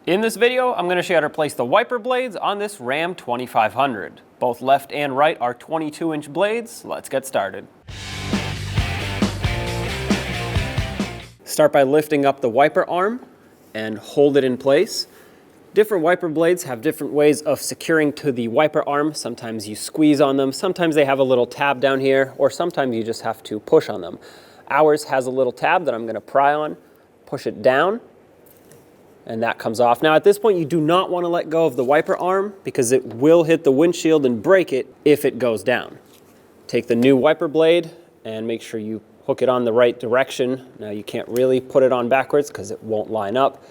In this video, I'm going to show you how to replace the wiper blades on this Ram 2500. Both left and right are 22-inch blades. Let's get started. Start by lifting up the wiper arm and hold it in place. Different wiper blades have different ways of securing to the wiper arm. Sometimes you squeeze on them, sometimes they have a little tab down here, or sometimes you just have to push on them. Ours has a little tab that I'm going to pry on, push it down, and that comes off. Now at this point you do not want to let go of the wiper arm because it will hit the windshield and break it if it goes down. Take the new wiper blade and make sure you hook it on the right direction. Now you can't really put it on backwards because it won't line up.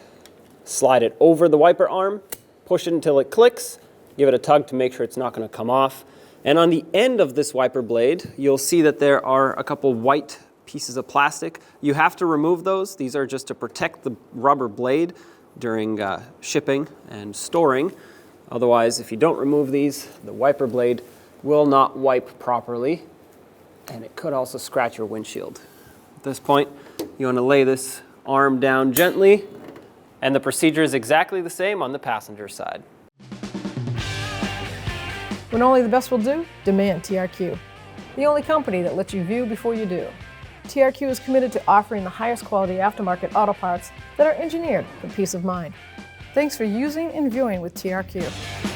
Slide it over the wiper arm, push it until it clicks, give it a tug to make sure it's not going to come off. And on the end of this wiper blade, you'll see that there are a couple white pieces of plastic. You have to remove those. These are just to protect the rubber blade during shipping and storing. Otherwise, if you don't remove these, the wiper blade will not wipe properly, and it could also scratch your windshield. At this point, you want to lay this arm down gently, and the procedure is exactly the same on the passenger side. When only the best will do, demand TRQ. The only company that lets you view before you do. TRQ is committed to offering the highest quality aftermarket auto parts that are engineered for peace of mind. Thanks for using and viewing with TRQ.